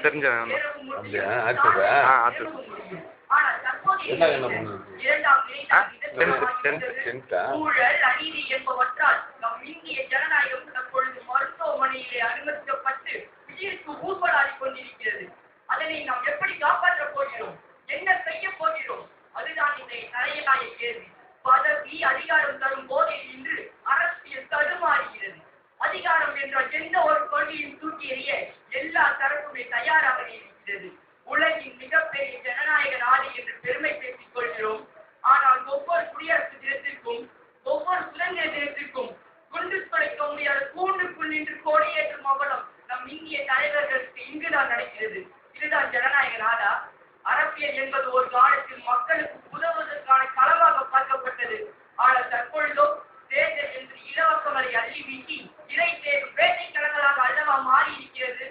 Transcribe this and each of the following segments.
தெரிஞ்சேன். அப்படியா? ஆக்டரா? ஆக்டர். என்ன பண்ணுது? ஊழல் அநீதி என்பவற்றால் நம் இந்திய ஜனநாயகம் தற்பொழுது மருத்துவமனையிலே அனுமதிக்கப்பட்டு உயிருக்கு ஊர்வலாடி கொண்டிருக்கிறது. அதனை நாம் எப்படி காப்பாற்றப் போகிறோம், என்ன செய்ய போகிறோம்? அதுதான் இந்த தலையாய கேள்வி. பதவி அதிகாரம் தரும் போதில் இன்று அரசியல் தடுமாறுகிறது. அதிகாரம் என்ற எந்த ஒரு கொள்கையும் தூக்கி எறிய எல்லா தரப்புமே தயாராக இருக்கிறது. உலகின் மிகப்பெரிய ஜனநாயக நாடு என்று பெருமை பேசிக் கொள்கிறோம். ஆனால் ஒவ்வொரு குடியரசு தினத்திற்கும் ஒவ்வொரு சுதந்திர தினத்திற்கும் குண்டு குலைக்க முடியாத கூண்டுக்குள் நின்று கொடியேற்றும் அவலம் நம் இந்திய தலைவர்களுக்கு இங்குதான் நடக்கிறது. இதுதான் ஜனநாயக நாடா? அரசியல் என்பது ஒரு காலத்தில் மக்களுக்கு உதவுவதற்கான களமாக பார்க்கப்பட்டது. ஆனால் தற்பொழுதோ தேர்தல் என்று இலவச வரை அள்ளி வீசி இறை தேடும் வேட்டைக்கலங்களாக அல்லவா மாறி இருக்கிறது.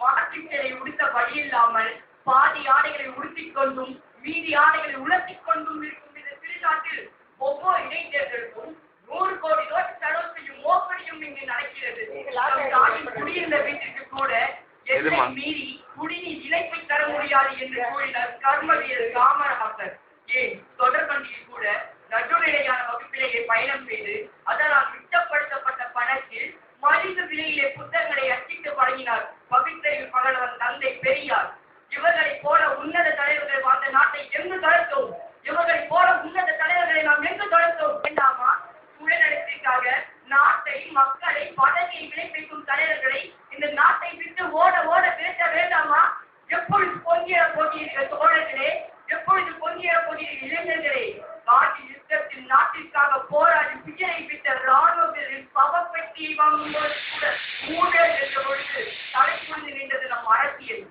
மாற்றுச்சேலை உடுத்த வழியில்லாமல் பாதி ஆடைகளை உடுத்திக் கொண்டும் மீதி ஆடைகளை உலர்த்திக் கொண்டும் இருக்கும் இந்த திருநாட்டில் ஒவ்வொரு இடைத்தேர்தலுக்கும் 100 கோடி ரூபாய் செலவு செய்யும் மோசடியும் இங்கு நடக்கிறது. குடியிருந்த வீட்டிற்கு கூட எல்லை மீறி குடிநீர் இணைப்பை தர முடியாது என்று கூறினார் கர்மவீரர் காமராசர். ஏன் தொடர்பண்டியில் கூட நடுநிலையான வகுப்பிலேயே பயணம் செய்து அதனால் மிச்சப்படுத்தப்பட்ட பணத்தில் மலிவு விலையிலே புத்தகங்களை அச்சிட்டு வழங்கினார் பகுத்தறிவு பகலவன் தந்தை பெரியார். இவர்களை போல உன்னத தலைவர்கள் வாழ்ந்த நாட்டை எங்கு தொடர்த்தோம்? இவர்களை போல உன்னத தலைவர்களை நாம் எங்கு தொடர்த்தோம்? வேண்டாமா? சுயநலத்திற்காக நாட்டை மக்களை பதவியை விளைவிக்கும் தலைவர்களை இந்த நாட்டை விட்டு ஓட ஓட பேச வேண்டாமா? எப்பொழுது பொங்கிய போகிறீர்கள் தோழர்களே? எப்பொழுது பொங்கிய போகிறீர்கள் இளைஞர்களே? நாட்டின் யுத்தத்தில் நாட்டிற்காக போராடி உயிரை விட்ட ராணுவ வீரரின் பவப்பெட்டியை வாங்கும்போது கூட ஊழல் என்ற பொழுது தலை புரிந்து நின்றது நம் அரசியல்.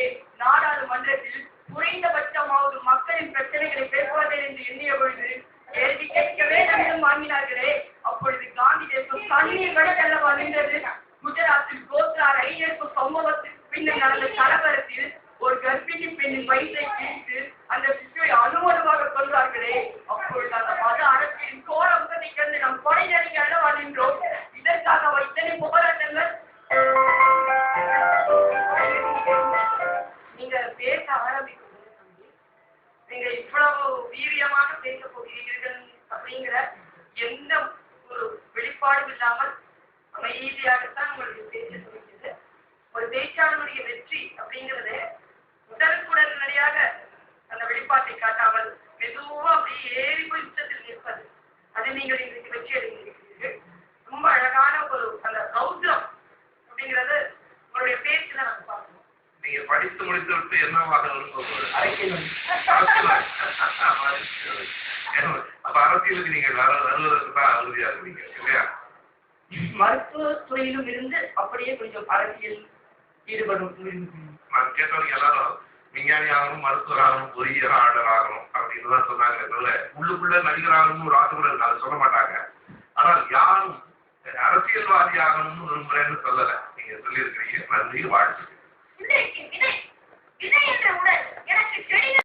ஏன் நாடாளுமன்றத்தில் குறைந்தபட்சமாவது மக்களின் பிரச்சனைகளை பேசுவதே என்று எண்ணிய பொழுது கேள்வி கேட்க வேண்டும் என்று வாங்கினார்களே, அப்பொழுது காந்தி தேசம் கண்ணீர் வடிக்கல்லவா நின்றது. குஜராத்தில் கோத்ரா ரயிலேற்பு சம்பவத்திற்கு பின்னர் நடந்த கலவரத்தில் ஒரு கர்ப்பிணி பெண்ணின் வயிற்றை கிழித்து அந்த சிசுவை அணுவணுவாக கொள்வார்களே, அப்பொழுது அந்த மத அரசியலின் கோர முகத்தை கண்டு நம் கொலை நடிக்க அல்லவா நின்றோம். இதற்காக இத்தனை போராட்டங்கள். நீங்க பேச ஆரம்பிக்கும் நீங்க இவ்வளவு வீரியமாக பேச போகிறீர்கள் அப்படிங்கிற எந்த ஒரு வெளிப்பாடும் இல்லாமல் அமைதியாகத்தான் உங்களுக்கு பேச சொல்லிக்கிறது. ஒரு பேச்சாளருடைய வெற்றி அப்படிங்கிறது உடனுக்குடனடியாக அந்த வெளிப்பாட்டை காட்டாமல் மெதுவா அப்படியே ஏறி போய் உச்சத்தில் நிற்பது. அது நீங்கள் இன்றைக்கு வெற்றி அடைந்திருக்கிறீர்கள். ரொம்ப அழகான ஒரு அந்த ரௌத்ரம் அப்படிங்கிறது உங்களுடைய பேச்சுல நம்ம பார்க்கணும். நீங்க படித்து முடித்து விட்டு என்னவாக அப்ப அரசியலுக்கு நீங்க வருவதற்கு தான் உறுதியா இருக்கீங்க இல்லையா? மருத்துவத்துறையிலும் இருந்து அப்படியே கொஞ்சம் அரசியல் ஈடுபடும். நான் கேட்டவங்க எல்லாரும் விஞ்ஞானி ஆகணும், மருத்துவர் ஆகணும், பொறியியலாளர் ஆகணும் அப்படின்னு தான் சொன்னாங்க. தவிர உள்ளுக்குள்ள நடிகர் ஆகணும்னு ஒரு ஆசை கூட இருக்கு, அதை சொல்ல மாட்டாங்க. ஆனால் யாரும் அரசியல்வாதி ஆகணும்னு விரும்புறேன்னு சொல்லலை. நீங்க சொல்லியிருக்கிறீங்க. நன்றி, வாழ்த்து.